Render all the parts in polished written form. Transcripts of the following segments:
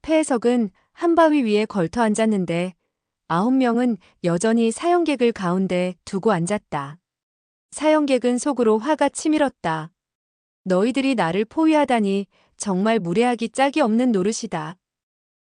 폐해석은 한바위 위에 걸터 앉았는데 9명은 여전히 사형객을 가운데 두고 앉았다. 사형객은 속으로 화가 치밀었다. 너희들이 나를 포위하다니 정말 무례하기 짝이 없는 노릇이다.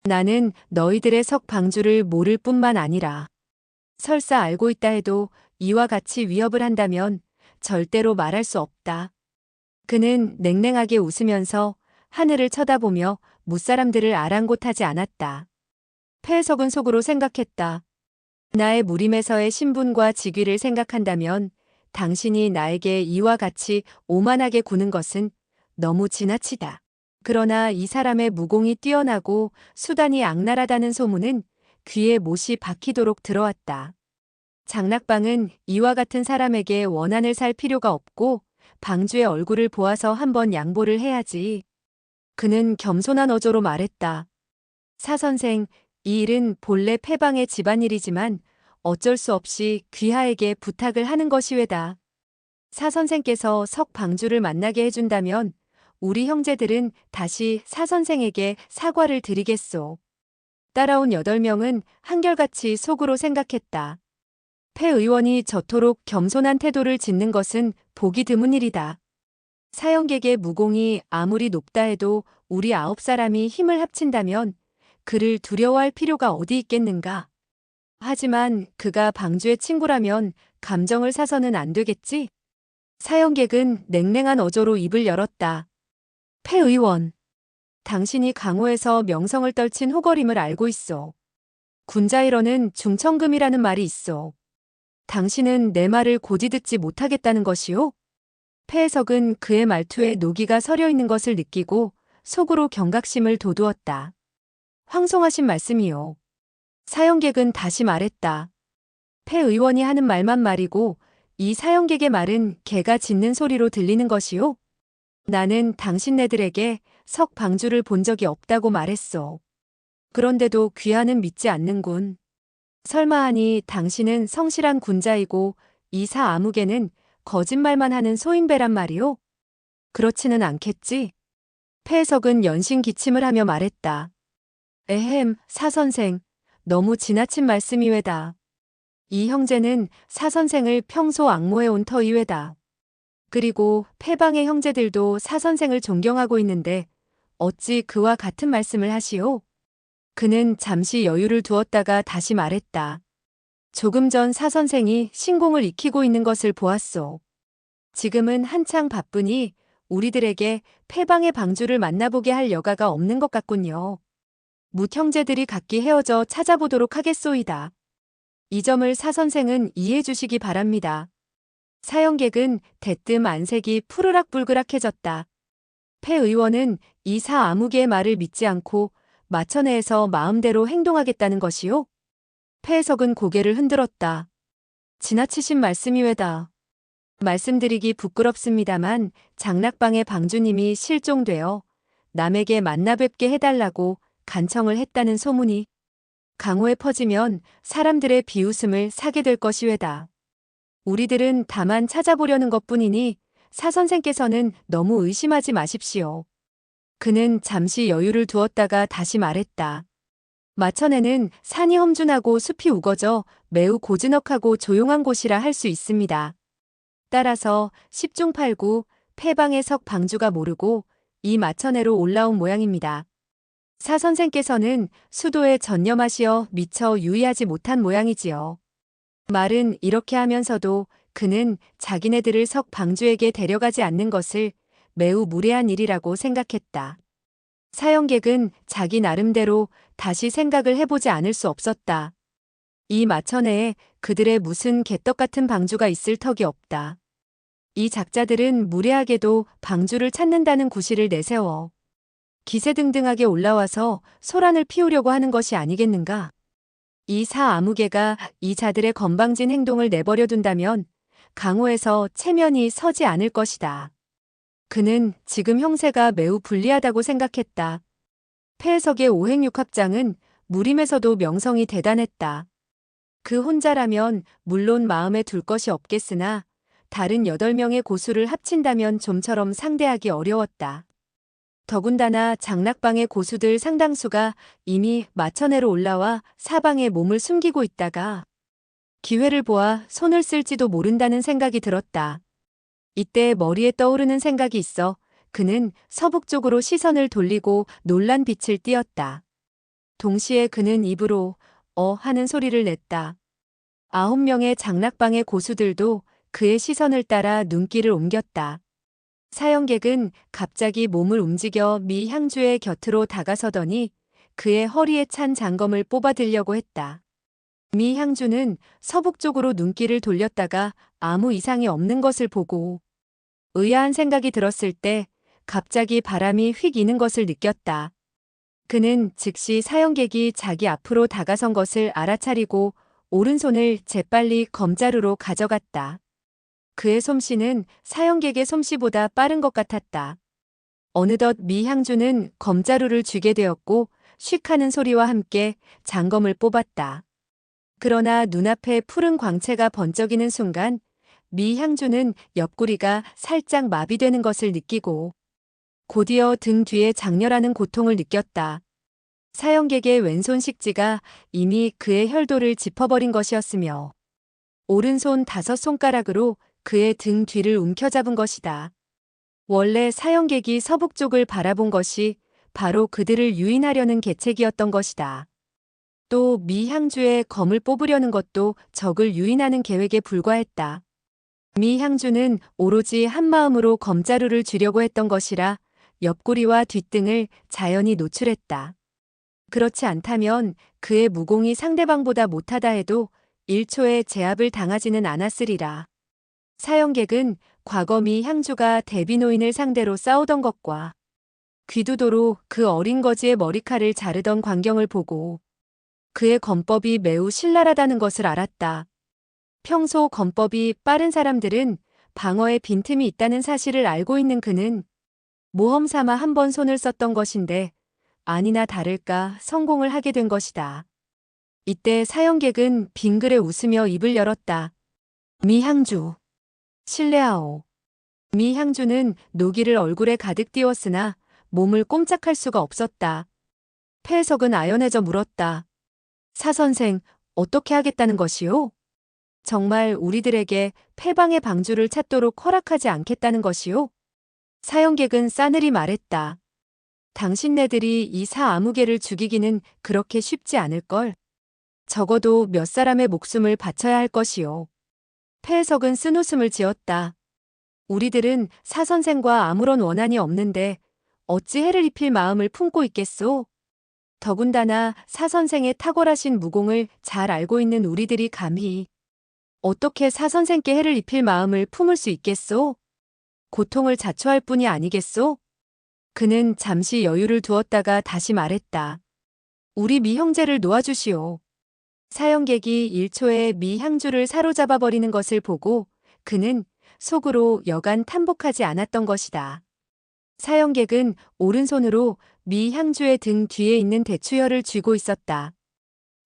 나는 너희들의 석 방주를 모를 뿐만 아니라 설사 알고 있다 해도 이와 같이 위협을 한다면 절대로 말할 수 없다. 그는 냉랭하게 웃으면서 하늘을 쳐다보며 무사람들을 아랑곳하지 않았다. 폐해석은 속으로 생각했다. 나의 무림에서의 신분과 직위를 생각한다면 당신이 나에게 이와 같이 오만하게 구는 것은 너무 지나치다. 그러나 이 사람의 무공이 뛰어나고 수단이 악랄하다는 소문은 귀에 못이 박히도록 들어왔다. 장락방은 이와 같은 사람에게 원한을 살 필요가 없고 방주의 얼굴을 보아서 한번 양보를 해야지. 그는 겸손한 어조로 말했다. 사 선생, 이 일은 본래 패방의 집안일이지만 어쩔 수 없이 귀하에게 부탁을 하는 것이외다. 사 선생께서 석 방주를 만나게 해준다면 우리 형제들은 다시 사 선생에게 사과를 드리겠소. 따라온 8명은 한결같이 속으로 생각했다. 폐 의원이 저토록 겸손한 태도를 짓는 것은 보기 드문 일이다. 사형객의 무공이 아무리 높다 해도 우리 9사람이 힘을 합친다면 그를 두려워할 필요가 어디 있겠는가. 하지만 그가 방주의 친구라면 감정을 사서는 안 되겠지? 사형객은 냉랭한 어조로 입을 열었다. 폐 의원, 당신이 강호에서 명성을 떨친 호거림을 알고 있어. 군자일어는 중천금이라는 말이 있어. 당신은 내 말을 고지 듣지 못하겠다는 것이오? 폐해석은 그의 말투에 노기가 서려 있는 것을 느끼고 속으로 경각심을 돋우었다. 황송하신 말씀이요. 사형객은 다시 말했다. 폐 의원이 하는 말만 말이고 이 사형객의 말은 개가 짖는 소리로 들리는 것이요. 나는 당신네들에게 석 방주를 본 적이 없다고 말했어. 그런데도 귀하는 믿지 않는군. 설마하니 당신은 성실한 군자이고 이 사 아무개는 거짓말만 하는 소인배란 말이오? 그렇지는 않겠지? 폐해석은 연신 기침을 하며 말했다. 에헴, 사 선생, 너무 지나친 말씀이외다. 이 형제는 사 선생을 평소 앙모해온 터이외다. 그리고 패방의 형제들도 사 선생을 존경하고 있는데 어찌 그와 같은 말씀을 하시오? 그는 잠시 여유를 두었다가 다시 말했다. 조금 전 사 선생이 신공을 익히고 있는 것을 보았소. 지금은 한창 바쁘니 우리들에게 패방의 방주를 만나보게 할 여가가 없는 것 같군요. 뭇 형제들이 각기 헤어져 찾아보도록 하겠소이다. 이 점을 사 선생은 이해해 주시기 바랍니다. 사형객은 대뜸 안색이 푸르락불그락해졌다. 폐 의원은 이 사 아무개의 말을 믿지 않고 마천회에서 마음대로 행동하겠다는 것이요? 폐해석은 고개를 흔들었다. 지나치신 말씀이외다. 말씀드리기 부끄럽습니다만 장락방의 방주님이 실종되어 남에게 만나뵙게 해달라고 간청을 했다는 소문이 강호에 퍼지면 사람들의 비웃음을 사게 될 것이외다. 우리들은 다만 찾아보려는 것뿐이니 사 선생께서는 너무 의심하지 마십시오. 그는 잠시 여유를 두었다가 다시 말했다. 마천에는 산이 험준하고 숲이 우거져 매우 고즈넉하고 조용한 곳이라 할 수 있습니다. 따라서 10중 8구 패방의 석 방주가 모르고 이 마천에로 올라온 모양입니다. 사 선생께서는 수도에 전념하시어 미처 유의하지 못한 모양이지요. 말은 이렇게 하면서도 그는 자기네들을 석 방주에게 데려가지 않는 것을 매우 무례한 일이라고 생각했다. 사형객은 자기 나름대로 다시 생각을 해보지 않을 수 없었다. 이 마천에에 그들의 무슨 개떡 같은 방주가 있을 턱이 없다. 이 작자들은 무례하게도 방주를 찾는다는 구실을 내세워 기세등등하게 올라와서 소란을 피우려고 하는 것이 아니겠는가? 이 사 아무개가 이 자들의 건방진 행동을 내버려 둔다면 강호에서 체면이 서지 않을 것이다. 그는 지금 형세가 매우 불리하다고 생각했다. 폐해석의 오행육합장은 무림에서도 명성이 대단했다. 그 혼자라면 물론 마음에 둘 것이 없겠으나 다른 8명의 고수를 합친다면 좀처럼 상대하기 어려웠다. 더군다나 장락방의 고수들 상당수가 이미 마천에로 올라와 사방에 몸을 숨기고 있다가 기회를 보아 손을 쓸지도 모른다는 생각이 들었다. 이때 머리에 떠오르는 생각이 있어 그는 서북 쪽으로 시선을 돌리고 놀란 빛을 띠었다. 동시에 그는 입으로 하는 소리를 냈다. 9명의 장락방의 고수들도 그의 시선을 따라 눈길을 옮겼다. 사형객은 갑자기 몸을 움직여 미 향주의 곁으로 다가서더니 그의 허리에 찬 장검을 뽑아들려고 했다. 미 향주는 서북 쪽으로 눈길을 돌렸다가 아무 이상이 없는 것을 보고 의아한 생각이 들었을 때 갑자기 바람이 휙 이는 것을 느꼈다. 그는 즉시 사형객이 자기 앞으로 다가선 것을 알아차리고 오른손을 재빨리 검자루로 가져갔다. 그의 솜씨는 사형객의 솜씨보다 빠른 것 같았다. 어느덧 미 향주는 검자루를 쥐게 되었고 쉭 하는 소리와 함께 장검을 뽑았다. 그러나 눈앞에 푸른 광채가 번쩍이는 순간 미 향주는 옆구리가 살짝 마비되는 것을 느끼고 곧이어 등 뒤에 장렬하는 고통을 느꼈다. 사형객의 왼손 식지가 이미 그의 혈도를 짚어버린 것이었으며 오른손 5손가락으로 그의 등 뒤를 움켜잡은 것이다. 원래 사형객이 서북 쪽을 바라본 것이 바로 그들을 유인하려는 계책이었던 것이다. 또 미 향주의 검을 뽑으려는 것도 적을 유인하는 계획에 불과했다. 미 향주는 오로지 한마음으로 검자루를 쥐려고 했던 것이라 옆구리와 뒷등을 자연히 노출했다. 그렇지 않다면 그의 무공이 상대방보다 못하다 해도 1초의 제압을 당하지는 않았으리라. 사형객은 과거 미 향주가 대비노인을 상대로 싸우던 것과 귀두도로 그 어린 거지의 머리칼을 자르던 광경을 보고 그의 검법이 매우 신랄하다는 것을 알았다. 평소 검법이 빠른 사람들은 방어에 빈틈이 있다는 사실을 알고 있는 그는 모험 삼아 한 번 손을 썼던 것인데 아니나 다를까 성공을 하게 된 것이다. 이때 사형객은 빙그레 웃으며 입을 열었다. 미 향주. 실례하오. 미 향주는 노기를 얼굴에 가득 띄웠으나 몸을 꼼짝할 수가 없었다. 폐해석은 아연해져 물었다. 사선생, 어떻게 하겠다는 것이오? 정말 우리들에게 패방의 방주를 찾도록 허락하지 않겠다는 것이오? 사형객은 싸늘히 말했다. 당신네들이 이 사아무개를 죽이기는 그렇게 쉽지 않을걸. 적어도 몇 사람의 목숨을 바쳐야 할 것이오. 폐해석은 쓴웃음을 지었다. 우리들은 사선생과 아무런 원한이 없는데 어찌 해를 입힐 마음을 품고 있겠소? 더군다나 사선생의 탁월하신 무공을 잘 알고 있는 우리들이 감히 어떻게 사선생께 해를 입힐 마음을 품을 수 있겠소? 고통을 자초할 뿐이 아니겠소? 그는 잠시 여유를 두었다가 다시 말했다. 우리 미 형제를 놓아주시오. 사형객이 1초에 미 향주를 사로잡아 버리는 것을 보고 그는 속으로 여간 탐복하지 않았던 것이다. 사형객은 오른손으로 미 향주의 등 뒤에 있는 대추혈을 쥐고 있었다.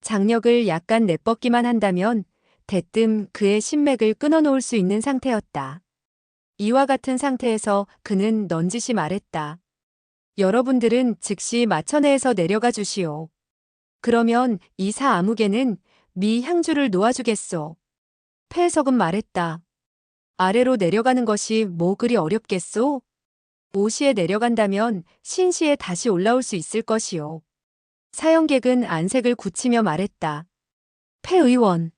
장력을 약간 내뻗기만 한다면 대뜸 그의 신맥을 끊어놓을 수 있는 상태였다. 이와 같은 상태에서 그는 넌지시 말했다. 여러분들은 즉시 마천에서 내려가 주시오. 그러면 이 사아무개는 미 향주를 놓아주겠소. 폐해석은 말했다. 아래로 내려가는 것이 뭐 그리 어렵겠소? 오시에 내려간다면 신시에 다시 올라올 수 있을 것이오. 사형객은 안색을 굳히며 말했다. 폐의원,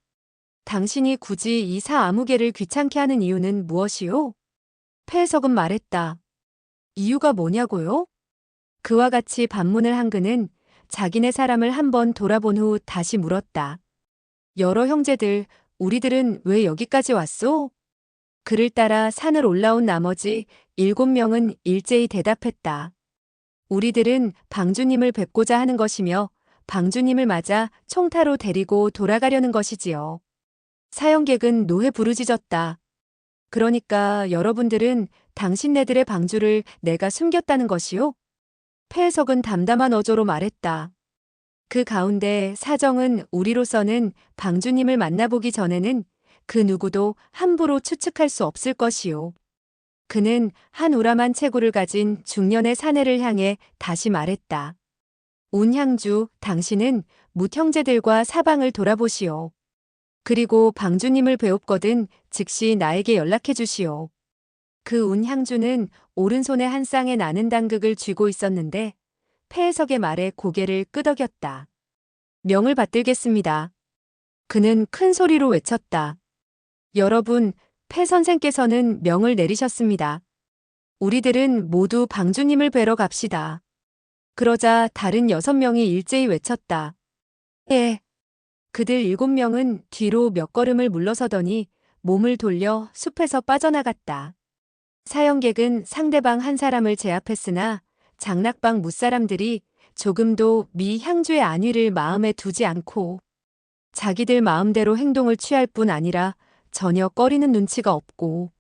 당신이 굳이 이 사아무개를 귀찮게 하는 이유는 무엇이오? 폐해석은 말했다. 이유가 뭐냐고요? 그와 같이 반문을 한 그는 자기네 사람을 한번 돌아본 후 다시 물었다. 여러 형제들, 우리들은 왜 여기까지 왔소? 그를 따라 산을 올라온 나머지 7명은 일제히 대답했다. 우리들은 방주님을 뵙고자 하는 것이며 방주님을 맞아 총타로 데리고 돌아가려는 것이지요. 사형객은 노해 부르짖었다. 그러니까 여러분들은 당신네들의 방주를 내가 숨겼다는 것이요? 폐해석은 담담한 어조로 말했다. 그 가운데 사정은 우리로서는 방주님을 만나보기 전에는 그 누구도 함부로 추측할 수 없을 것이요. 그는 한 우람한 체구를 가진 중년의 사내를 향해 다시 말했다. 운향주, 당신은 맏형제들과 사방을 돌아보시오. 그리고 방주님을 배웁거든 즉시 나에게 연락해 주시오. 그 운향주는 오른손에 한 쌍의 나는 당극을 쥐고 있었는데 폐해석의 말에 고개를 끄덕였다. 명을 받들겠습니다. 그는 큰 소리로 외쳤다. 여러분, 폐 선생께서는 명을 내리셨습니다. 우리들은 모두 방주님을 뵈러 갑시다. 그러자 다른 6명이 일제히 외쳤다. 예. 그들 7명은 뒤로 몇 걸음을 물러서더니 몸을 돌려 숲에서 빠져나갔다. 사형객은 상대방 한 사람을 제압했으나 장락방 무사람들이 조금도 미 향주의 안위를 마음에 두지 않고 자기들 마음대로 행동을 취할 뿐 아니라 전혀 꺼리는 눈치가 없고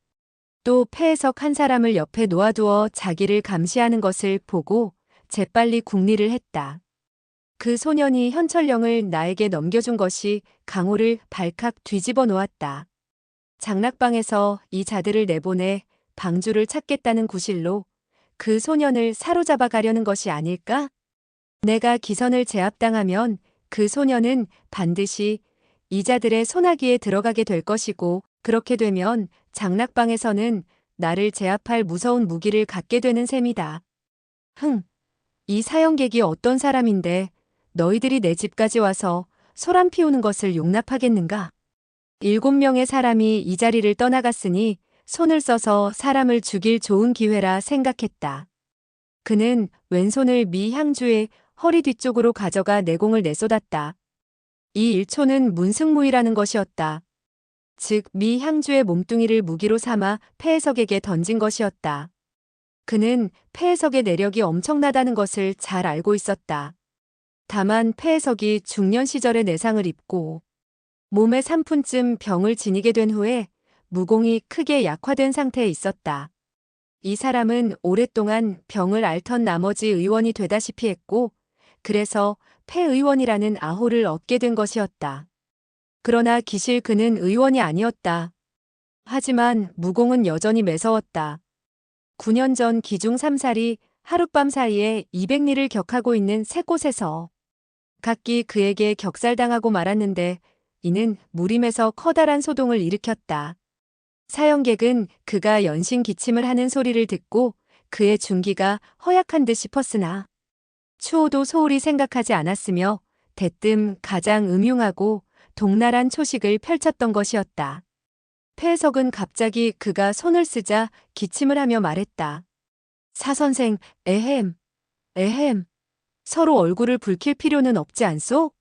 또 폐해석 한 사람을 옆에 놓아두어 자기를 감시하는 것을 보고 재빨리 궁리를 했다. 그 소년이 현철령을 나에게 넘겨준 것이 강호를 발칵 뒤집어 놓았다. 장락방에서 이 자들을 내보내 방주를 찾겠다는 구실로 그 소년을 사로잡아 가려는 것이 아닐까? 내가 기선을 제압당하면 그 소년은 반드시 이자들의 소나기에 들어가게 될 것이고 그렇게 되면 장락방에서는 나를 제압할 무서운 무기를 갖게 되는 셈이다. 이 사형객이 어떤 사람인데 너희들이 내 집까지 와서 소란 피우는 것을 용납하겠는가? 7명의 사람이 이 자리를 떠나갔으니 손을 써서 사람을 죽일 좋은 기회라 생각했다. 그는 왼손을 미 향주의 허리 뒤쪽으로 가져가 내공을 내쏟았다. 이 일초는 문승무이라는 것이었다. 즉, 미 향주의 몸뚱이를 무기로 삼아 폐해석에게 던진 것이었다. 그는 폐해석의 내력이 엄청나다는 것을 잘 알고 있었다. 다만 폐해석이 중년 시절에 내상을 입고 몸에 3푼쯤 병을 지니게 된 후에 무공이 크게 약화된 상태에 있었다. 이 사람은 오랫동안 병을 앓던 나머지 의원이 되다시피 했고 그래서 폐의원이라는 아호를 얻게 된 것이었다. 그러나 기실 그는 의원이 아니었다. 하지만 무공은 여전히 매서웠다. 9년 전 기중 3살이 하룻밤 사이에 200리를 격하고 있는 세 곳에서 각기 그에게 격살당하고 말았는데 이는 무림에서 커다란 소동을 일으켰다. 사형객은 그가 연신 기침을 하는 소리를 듣고 그의 중기가 허약한 듯 싶었으나 추호도 소홀히 생각하지 않았으며 대뜸 가장 음흉하고 동날한 초식을 펼쳤던 것이었다. 폐해석은 갑자기 그가 손을 쓰자 기침을 하며 말했다. 사선생, 에헴, 에헴. 서로 얼굴을 붉힐 필요는 없지 않소?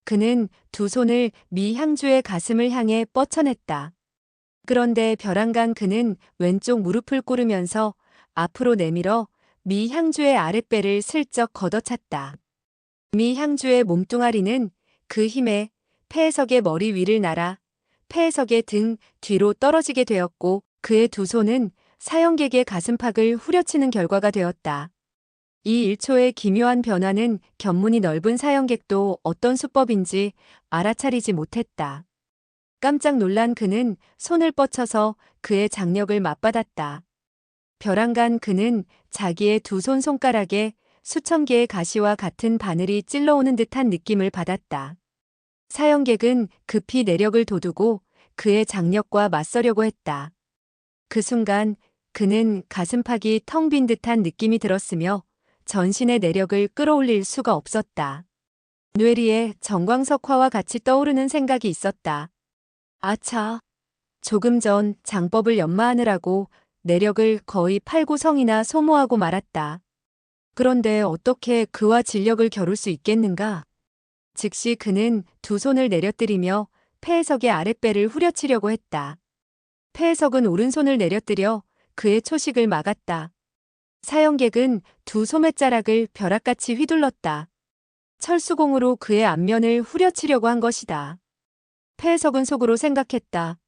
그는 두 손을 미 향주의 가슴을 향해 뻗쳐냈다. 그런데 벼랑간 그는 왼쪽 무릎을 꿇으면서 앞으로 내밀어 미 향주의 아랫배를 슬쩍 걷어찼다. 미 향주의 몸뚱아리는 그 힘에 폐해석의 머리 위를 날아 폐해석의 등 뒤로 떨어지게 되었고 그의 두 손은 사형객의 가슴팍을 후려치는 결과가 되었다. 이 1초의 기묘한 변화는 견문이 넓은 사형객도 어떤 수법인지 알아차리지 못했다. 깜짝 놀란 그는 손을 뻗쳐서 그의 장력을 맞받았다. 벼랑간 그는 자기의 두 손 손가락에 수천 개의 가시와 같은 바늘이 찔러오는 듯한 느낌을 받았다. 사형객은 급히 내력을 돋우고 그의 장력과 맞서려고 했다. 그 순간 그는 가슴팍이 텅 빈 듯한 느낌이 들었으며 전신의 내력을 끌어올릴 수가 없었다. 뇌리에 정광석화와 같이 떠오르는 생각이 있었다. 아차. 조금 전 장법을 연마하느라고 내력을 거의 8구성이나 소모하고 말았다. 그런데 어떻게 그와 진력을 겨룰 수 있겠는가? 즉시 그는 두 손을 내려뜨리며 폐해석의 아랫배를 후려치려고 했다. 폐해석은 오른손을 내려뜨려 그의 초식을 막았다. 사형객은 두 소매자락을 벼락같이 휘둘렀다. 철수공으로 그의 앞면을 후려치려고 한 것이다. 폐해석은 속으로 생각했다.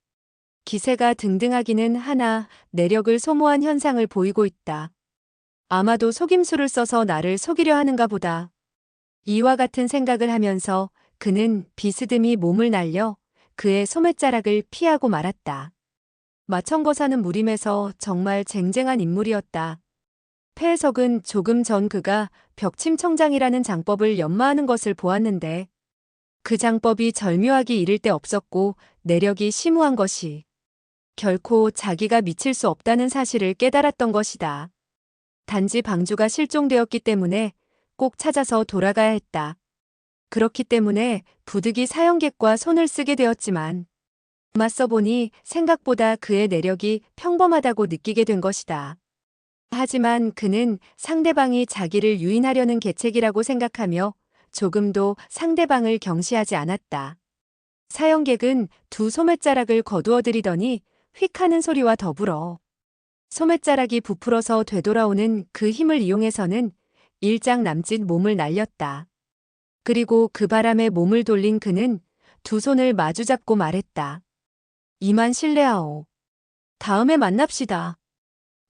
기세가 등등하기는 하나 내력을 소모한 현상을 보이고 있다. 아마도 속임수를 써서 나를 속이려 하는가 보다. 이와 같은 생각을 하면서 그는 비스듬히 몸을 날려 그의 소매자락을 피하고 말았다. 마천거 사는 무림에서 정말 쟁쟁한 인물이었다. 폐해석은 조금 전 그가 벽침청장이라는 장법을 연마하는 것을 보았는데 그 장법이 절묘하기 이를 데 없었고 내력이 심오한 것이 결코 자기가 미칠 수 없다는 사실을 깨달았던 것이다. 단지 방주가 실종되었기 때문에 꼭 찾아서 돌아가야 했다. 그렇기 때문에 부득이 사형객과 손을 쓰게 되었지만 맞서 보니 생각보다 그의 내력이 평범하다고 느끼게 된 것이다. 하지만 그는 상대방이 자기를 유인하려는 계책이라고 생각하며 조금도 상대방을 경시하지 않았다. 사형객은 두 소매자락을 거두어들이더니 휙 하는 소리와 더불어 소매자락이 부풀어서 되돌아오는 그 힘을 이용해서는 일장 남짓 몸을 날렸다. 그리고 그 바람에 몸을 돌린 그는 두 손을 마주잡고 말했다. 이만 실례하오. 다음에 만납시다.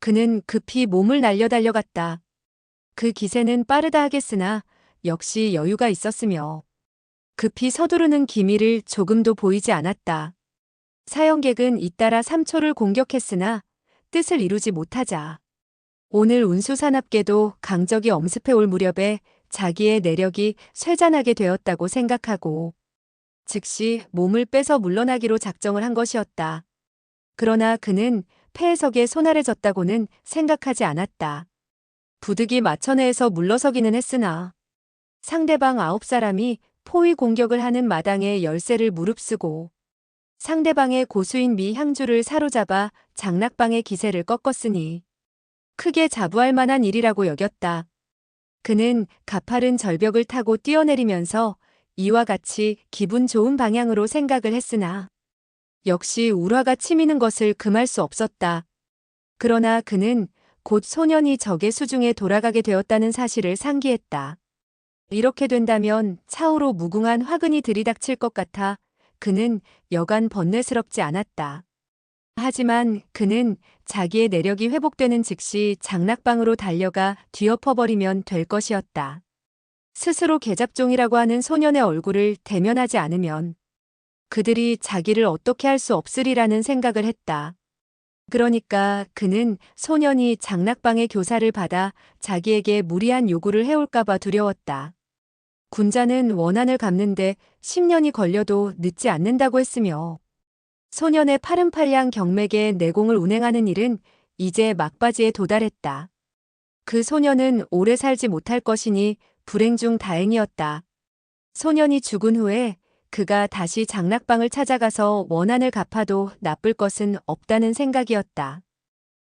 그는 급히 몸을 날려 달려갔다. 그 기세는 빠르다 하겠으나 역시 여유가 있었으며 급히 서두르는 기미를 조금도 보이지 않았다. 사형객은 잇따라 3초를 공격했으나 뜻을 이루지 못하자 오늘 운수사납게도 강적이 엄습해 올 무렵에 자기의 내력이 쇠잔하게 되었다고 생각하고 즉시 몸을 빼서 물러나기로 작정을 한 것이었다. 그러나 그는 폐해석에 손아래졌다고는 생각하지 않았다. 부득이 마천회에서 물러서기는 했으나 상대방 9사람이 포위 공격을 하는 마당에 열쇠를 무릅쓰고 상대방의 고수인 미향주를 사로잡아 장락방의 기세를 꺾었으니 크게 자부할 만한 일이라고 여겼다. 그는 가파른 절벽을 타고 뛰어내리면서 이와 같이 기분 좋은 방향으로 생각을 했으나 역시 울화가 치미는 것을 금할 수 없었다. 그러나 그는 곧 소년이 적의 수중에 돌아가게 되었다는 사실을 상기했다. 이렇게 된다면 차후로 무궁한 화근이 들이닥칠 것 같아 그는 여간 번뇌스럽지 않았다. 하지만 그는 자기의 내력이 회복되는 즉시 장락방으로 달려가 뒤엎어버리면 될 것이었다. 스스로 계잡종이라고 하는 소년의 얼굴을 대면하지 않으면 그들이 자기를 어떻게 할 수 없으리라는 생각을 했다. 그러니까 그는 소년이 장락방의 교사를 받아 자기에게 무리한 요구를 해올까봐 두려웠다. 군자는 원한을 갚는데 10년이 걸려도 늦지 않는다고 했으며 소년의 파름팔이한 경맥에 내공을 운행하는 일은 이제 막바지에 도달했다. 그 소년은 오래 살지 못할 것이니 불행 중 다행이었다. 소년이 죽은 후에 그가 다시 장락방을 찾아가서 원한을 갚아도 나쁠 것은 없다는 생각이었다.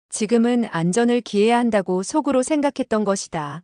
지금은 안전을 기해야 한다고 속으로 생각했던 것이다.